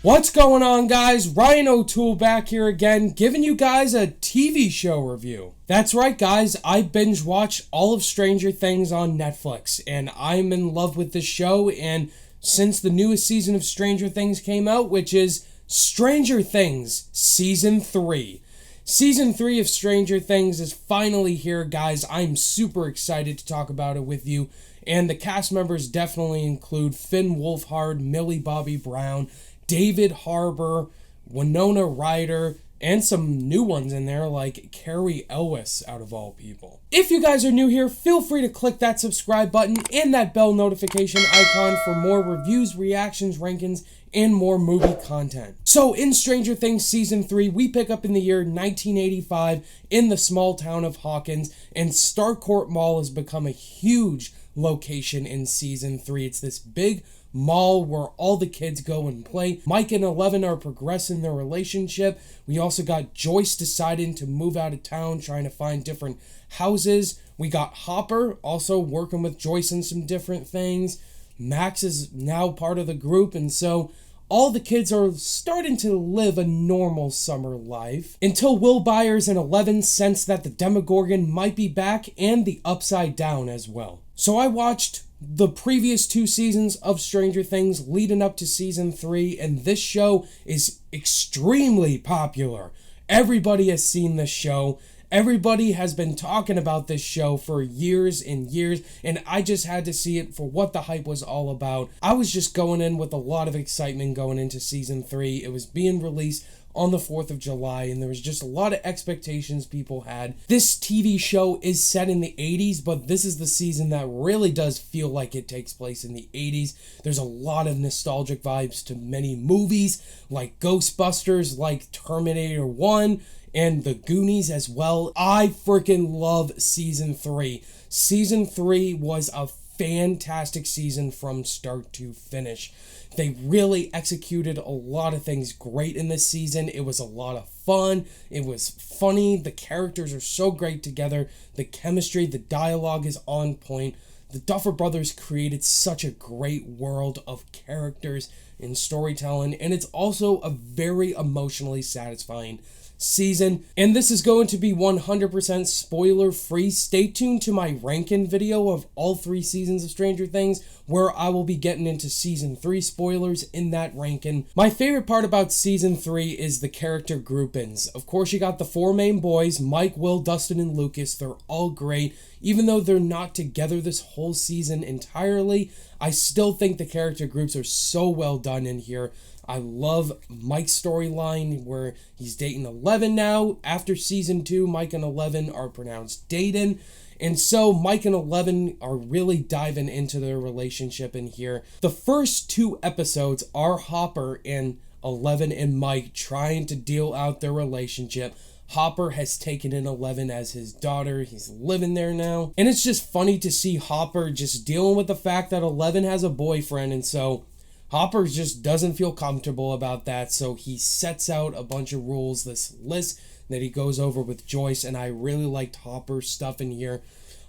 What's going on, guys? Ryan O'Toole back here again, giving you guys a TV show review. That's right, guys. I binge watched all of Stranger Things on Netflix, and I'm in love with this show. And since the newest season of Stranger Things came out, which is Stranger Things Season 3. Season 3 of Stranger Things is finally here, guys. I'm super excited to talk about it with you. And the cast members definitely include Finn Wolfhard, Millie Bobby Brown, David Harbour, Winona Ryder, and some new ones in there like Carrie Elwes, out of all people. If you guys are new here, feel free to click that subscribe button and that bell notification icon for more reviews, reactions, rankings, and more movie content. So in Stranger Things Season 3, we pick up in the year 1985 in the small town of Hawkins, and Starcourt Mall has become a huge location in Season 3. It's this big mall where all the kids go and play. Mike and Eleven are progressing their relationship. We also got Joyce deciding to move out of town, trying to find different houses. We got Hopper also working with Joyce on some different things. Max is now part of the group, and so all the kids are starting to live a normal summer life until Will Byers and Eleven sense that the Demogorgon might be back and the Upside Down as well. So I watched the previous 2 seasons of Stranger Things leading up to Season 3, and this show is extremely popular. Everybody has seen this show. Everybody has been talking about this show for years and years, and I just had to see it for what the hype was all about. I was just going in with a lot of excitement going into Season 3. It was being released on the 4th of July, and there was just a lot of expectations people had. This TV show is set in the 80s, but this is the season that really does feel like it takes place in the 80s. There's a lot of nostalgic vibes to many movies, like Ghostbusters, like Terminator 1, and The Goonies as well. I freaking love Season 3. Season 3 was a fantastic season from start to finish. They really executed a lot of things great in this season. It was a lot of fun. It was funny. The characters are so great together. The chemistry, the dialogue is on point. The Duffer Brothers created such a great world of characters and storytelling, and it's also a very emotionally satisfying season. And this is going to be 100% spoiler free. Stay tuned to my ranking video of all 3 seasons of Stranger Things, where I will be getting into Season 3 spoilers in that ranking. My favorite part about Season 3 is the character groupings. Of course, you got the 4 main boys, Mike, Will, Dustin, and Lucas. They're all great. Even though they're not together this whole season entirely, I still think the character groups are so well done in here. I love Mike's storyline where he's dating Eleven now. After Season 2, Mike and Eleven are pronounced dating. And so Mike and Eleven are really diving into their relationship in here. The first 2 episodes are Hopper and Eleven and Mike trying to deal out their relationship. Hopper has taken in Eleven as his daughter. He's living there now. And it's just funny to see Hopper just dealing with the fact that Eleven has a boyfriend, and so Hopper just doesn't feel comfortable about that, so he sets out a bunch of rules, this list that he goes over with Joyce, and I really liked Hopper's stuff in here.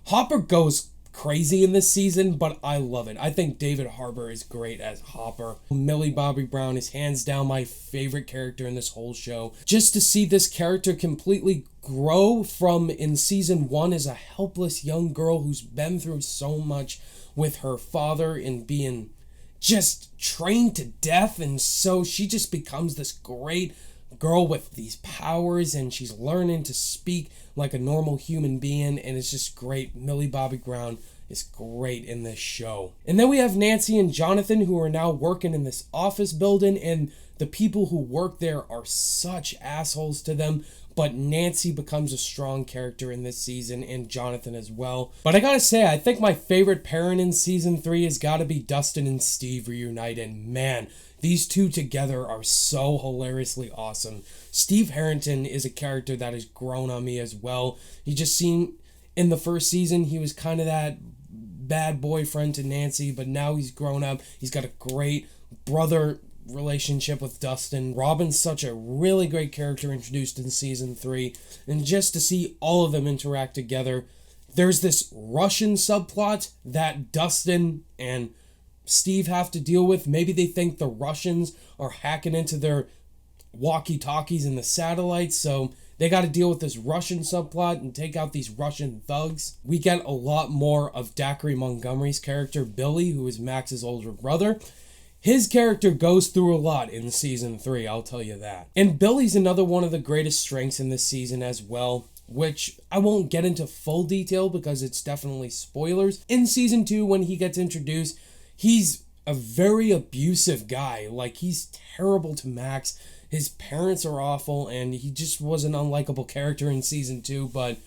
Hopper goes crazy in this season, but I love it. I think David Harbour is great as Hopper. Millie Bobby Brown is hands down my favorite character in this whole show. Just to see this character completely grow from in Season 1 as a helpless young girl who's been through so much with her father and being just trained to death, and so she just becomes this great girl with these powers, and she's learning to speak like a normal human being, and it's just great. Millie Bobby Brown is great in this show. And then we have Nancy and Jonathan, who are now working in this office building, and the people who work there are such assholes to them, but Nancy becomes a strong character in this season, and Jonathan as well. But I gotta say, I think my favorite pairing in Season 3 has gotta be Dustin and Steve reunited. Man, these 2 together are so hilariously awesome. Steve Harrington is a character that has grown on me as well. You just seen in the first season, he was kind of that bad boyfriend to Nancy, but now he's grown up. He's got a great brother relationship with Dustin. Robin's such a really great character introduced in Season 3, and just to see all of them interact together. There's this Russian subplot that Dustin and Steve have to deal with. Maybe they think the Russians are hacking into their walkie-talkies and the satellites, so they got to deal with this Russian subplot and take out these Russian thugs. We get a lot more of Dacre Montgomery's character, Billy, who is Max's older brother. His character goes through a lot in season 3, I'll tell you that. And Billy's another one of the greatest strengths in this season as well, which I won't get into full detail because it's definitely spoilers. In season 2, when he gets introduced, he's a very abusive guy. Like, he's terrible to Max. His parents are awful, and he just was an unlikable character in season 2, but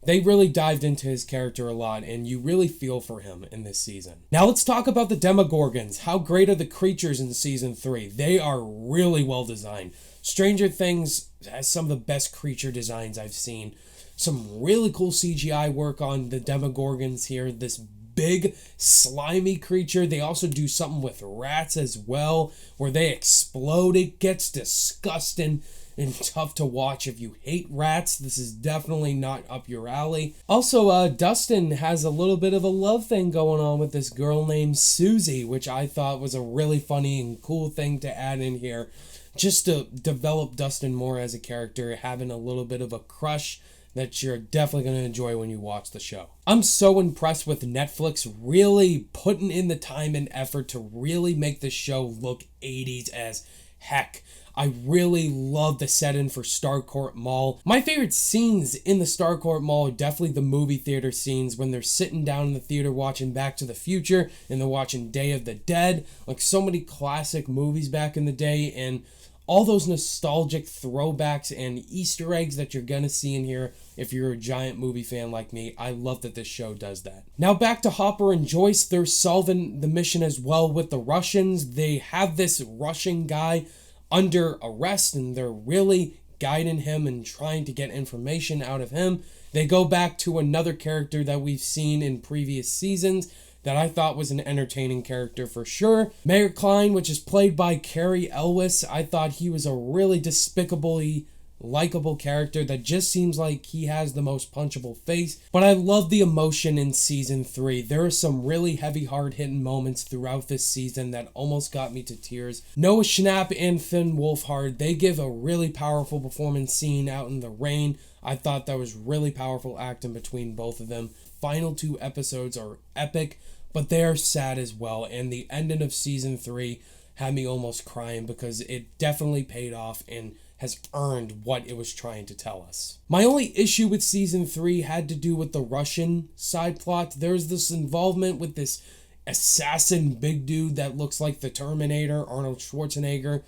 they really dived into his character a lot, and you really feel for him in this season. Now let's talk about the Demogorgons. How great are the creatures in season 3? They are really well designed. Stranger Things has some of the best creature designs I've seen. Some really cool CGI work on the Demogorgons here. This big slimy creature. They also do something with rats as well, where they explode. It gets disgusting and tough to watch. If you hate rats, this is definitely not up your alley. Also, Dustin has a little bit of a love thing going on with this girl named Susie, which I thought was a really funny and cool thing to add in here, just to develop Dustin more as a character, having a little bit of a crush that you're definitely going to enjoy when you watch the show. I'm so impressed with Netflix really putting in the time and effort to really make this show look 80s as heck. I really love the set-in for Starcourt Mall. My favorite scenes in the Starcourt Mall are definitely the movie theater scenes when they're sitting down in the theater watching Back to the Future and they're watching Day of the Dead. Like so many classic movies back in the day, and all those nostalgic throwbacks and Easter eggs that you're gonna see in here if you're a giant movie fan like me. I love that this show does that. Now back to Hopper and Joyce. They're solving the mission as well with the Russians. They have this Russian guy under arrest and they're really guiding him and trying to get information out of him. They go back to another character that we've seen in previous seasons that I thought was an entertaining character for sure. Mayor Klein, which is played by Cary Elwes, I thought he was a really despicably likable character that just seems like he has the most punchable face. But I love the emotion in season 3. There are some really heavy, hard-hitting moments throughout this season that almost got me to tears. Noah Schnapp and Finn Wolfhard, they give a really powerful performance scene out in the rain. I thought that was really powerful acting between both of them. Final 2 episodes are epic, but they are sad as well, and the ending of season 3 had me almost crying because it definitely paid off and has earned what it was trying to tell us. My only issue with season 3 had to do with the Russian side plot. There's this involvement with this assassin big dude that looks like the Terminator, Arnold Schwarzenegger,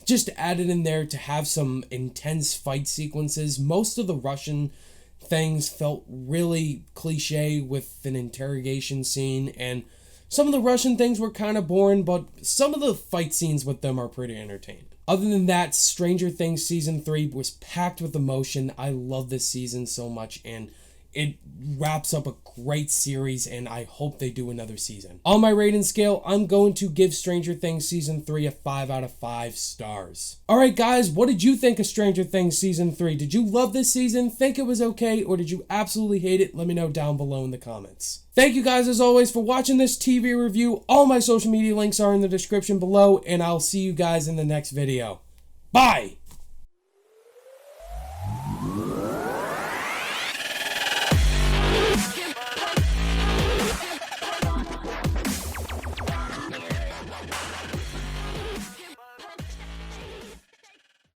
just added in there to have some intense fight sequences. Most of the Russian things felt really cliche with an interrogation scene, and some of the Russian things were kind of boring, but some of the fight scenes with them are pretty entertaining. Other than that, Stranger Things Season 3 was packed with emotion. I love this season so much, and it wraps up a great series, and I hope they do another season. On my rating scale, I'm going to give Stranger Things Season 3 a 5 out of 5 stars. Alright guys, what did you think of Stranger Things Season 3? Did you love this season, think it was okay, or did you absolutely hate it? Let me know down below in the comments. Thank you guys as always for watching this TV review. All my social media links are in the description below, and I'll see you guys in the next video. Bye!